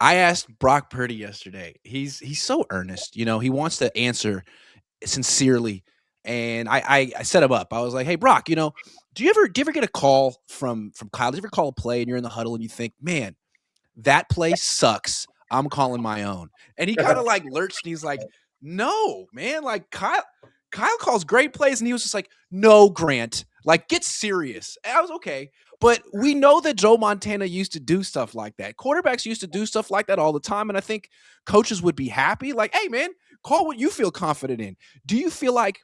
I asked Brock Purdy yesterday. He's so earnest. He wants to answer sincerely. And I set him up. I was like, "Hey Brock, do you ever get a call from Kyle? Do you ever call a play and you're in the huddle and you think, man, that play sucks. I'm calling my own." And he kind of like lurched and he's like, "No, man, like Kyle calls great plays." And he was just like, "No, Grant, like get serious." And I was okay. But we know that Joe Montana used to do stuff like that. Quarterbacks used to do stuff like that all the time. And I think coaches would be happy. Like, hey, man, call what you feel confident in. Do you feel like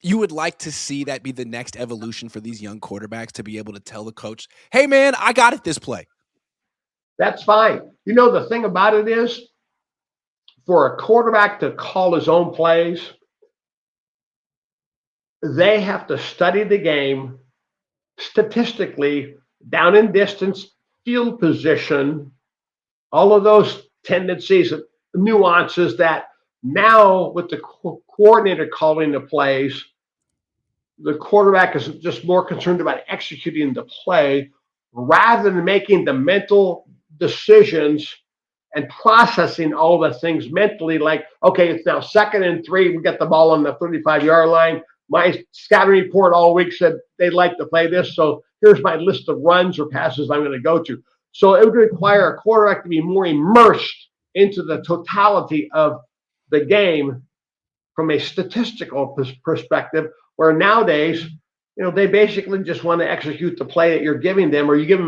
you would like to see that be the next evolution for these young quarterbacks to be able to tell the coach, hey, man, I got it this play? That's fine. The thing about it is, for a quarterback to call his own plays, they have to study the game statistically, down in distance, field position, all of those tendencies and nuances that now with the coordinator calling the plays, the quarterback is just more concerned about executing the play rather than making the mental decisions and processing all the things mentally. Like, okay, it's now 2nd and 3. We got the ball on the 35-yard line. My scouting report all week said they'd like to play this. So here's my list of runs or passes I'm going to go to. So it would require a quarterback to be more immersed into the totality of the game from a statistical perspective, where nowadays, they basically just want to execute the play that you're giving them, or you give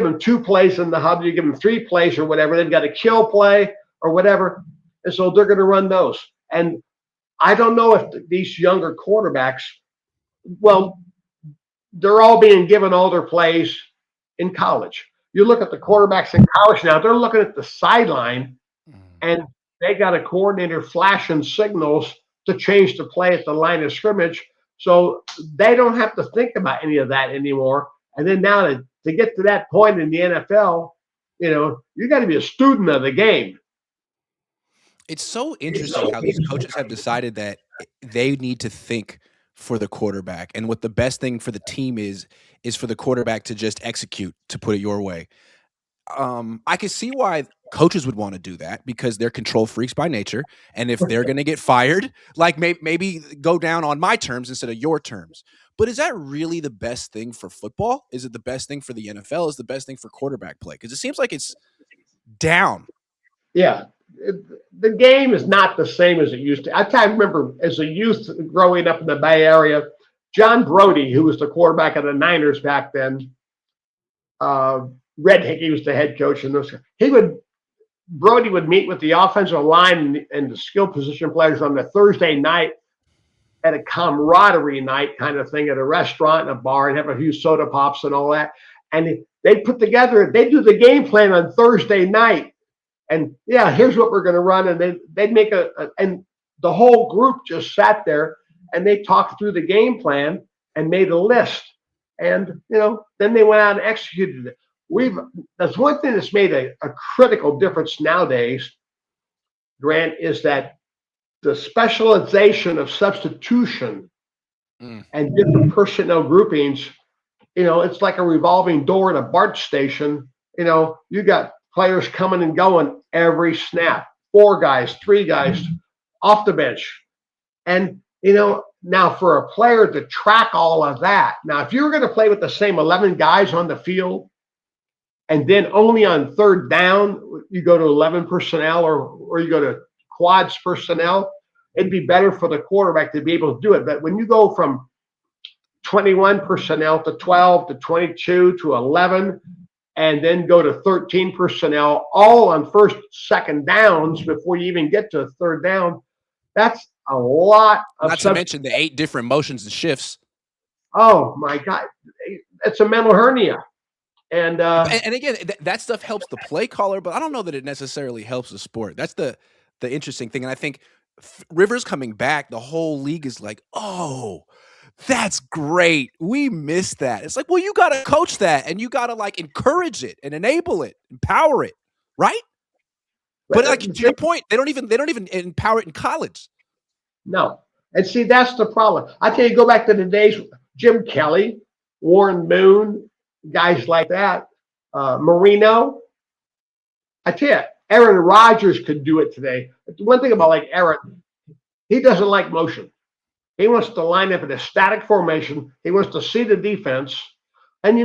them 2 plays in the hub, you give them 3 plays or whatever. They've got a kill play or whatever, and so they're going to run those. And I don't know if these younger quarterbacks, well, they're all being given all their plays in college. You look at the quarterbacks in college now; they're looking at the sideline, and they got a coordinator flashing signals to change the play at the line of scrimmage. So they don't have to think about any of that anymore. And then now to get to that point in the NFL, you got to be a student of the game. It's so interesting how these coaches have decided that they need to think for the quarterback, and what the best thing for the team is for the quarterback to just execute, to put it your way. I can see why coaches would want to do that, because they're control freaks by nature, and if they're going to get fired, like maybe go down on my terms instead of your terms. But is that really the best thing for football? Is it the best thing for the NFL? Is it the best thing for quarterback play? Because it seems like it's down. Yeah. The game is not the same as it used to. I remember as a youth growing up in the Bay Area, John Brody, who was the quarterback of the Niners back then, Red Hickey was the head coach, and Brody would meet with the offensive line and the skill position players on the Thursday night at a camaraderie night kind of thing at a restaurant and a bar, and have a few soda pops and all that. And they'd do the game plan on Thursday night. And yeah, here's what we're going to run. And they'd make and the whole group just sat there and they talked through the game plan and made a list. And, then they went out and executed it. That's one thing that's made a critical difference nowadays, Grant, is that the specialization of substitution and different personnel groupings, it's like a revolving door in a BART station. You got players coming and going every snap, 4 guys, 3 guys off the bench. And, now for a player to track all of that, now if you were going to play with the same 11 guys on the field, and then only on 3rd down, you go to 11 personnel or you go to quads personnel, it'd be better for the quarterback to be able to do it. But when you go from 21 personnel to 12 to 22 to 11, and then go to 13 personnel, all on 1st, 2nd downs before you even get to 3rd down, that's a lot of Not to mention the 8 different motions and shifts. Oh, my God. It's a mental hernia. And again, that stuff helps the play caller, but I don't know that it necessarily helps the sport. That's the interesting thing. And I think Rivers coming back, the whole league is like, oh, that's great. We missed that. It's like, well, you got to coach that, and you got to like encourage it and enable it, empower it, right? But like to your point, they don't even empower it in college. No. And see, that's the problem. I tell you, go back to the days, Jim Kelly, Warren Moon, guys like that, Marino. I tell you, Aaron Rodgers could do it today. One thing about like Aaron, he doesn't like motion. He wants to line up in a static formation. He wants to see the defense. And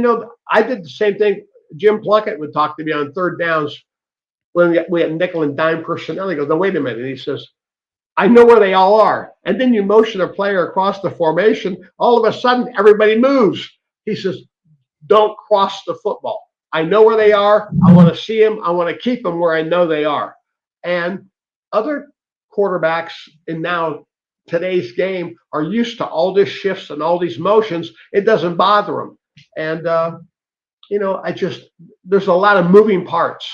I did the same thing. Jim Plunkett would talk to me on third downs when we had nickel and dime personnel. He goes, "No, wait a minute." He says, "I know where they all are." And then you motion a player across the formation. All of a sudden, everybody moves. He says, "Don't cross the football. I know where they are. I want to see them. I want to keep them where I know they are." And other quarterbacks in now today's game are used to all these shifts and all these motions. It doesn't bother them. And, there's a lot of moving parts.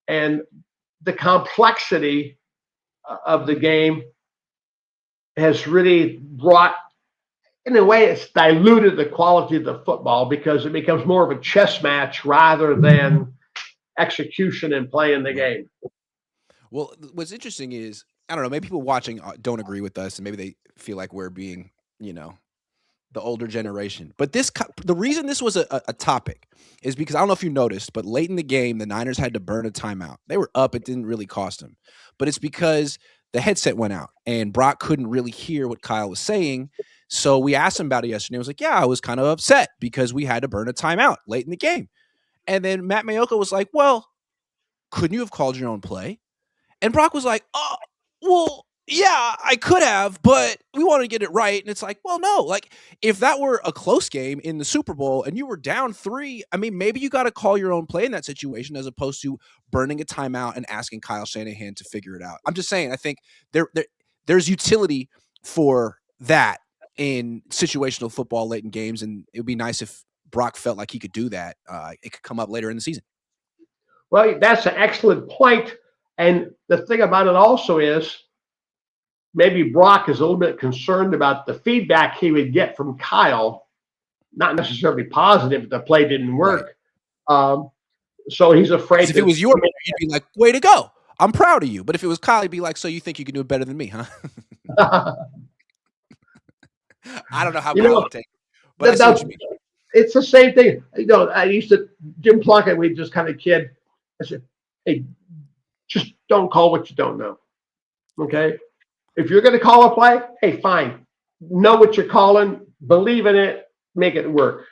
And the complexity of the game has really brought, in a way, it's diluted the quality of the football because it becomes more of a chess match rather than execution and playing the game. Well, what's interesting is I don't know. Maybe people watching don't agree with us, and maybe they feel like we're being, the older generation. But the reason this was a topic is because I don't know if you noticed, but late in the game, the Niners had to burn a timeout. They were up; it didn't really cost them, but it's because the headset went out and Brock couldn't really hear what Kyle was saying. So we asked him about it yesterday. He was like, "Yeah, I was kind of upset because we had to burn a timeout late in the game." And then Matt Mayoka was like, "Well, couldn't you have called your own play?" And Brock was like, "Oh, well, yeah, I could have, but we wanted to get it right." And it's like, well, no, like if that were a close game in the Super Bowl and you were down 3, I mean, maybe you got to call your own play in that situation as opposed to burning a timeout and asking Kyle Shanahan to figure it out. I'm just saying, I think there's utility for that in situational football late in games, and it would be nice if Brock felt like he could do that. It could come up later in the season. Well, that's an excellent point. And the thing about it also is maybe Brock is a little bit concerned about the feedback he would get from Kyle, not necessarily positive if the play didn't Right. work. So he's afraid If it was your player, you'd be like, "Way to go! I'm proud of you." But if it was Kyle, he'd be like, "So you think you can do it better than me, huh?" I don't know how you Kyle know, would take it, but I that, see what that, you mean. it's the same thing. I used to, Jim Plunkett, we just kind of kid. I said, "Hey, just don't call what you don't know. Right. Okay. If you're going to call a play, hey, fine. Know what you're calling, believe in it, make it work."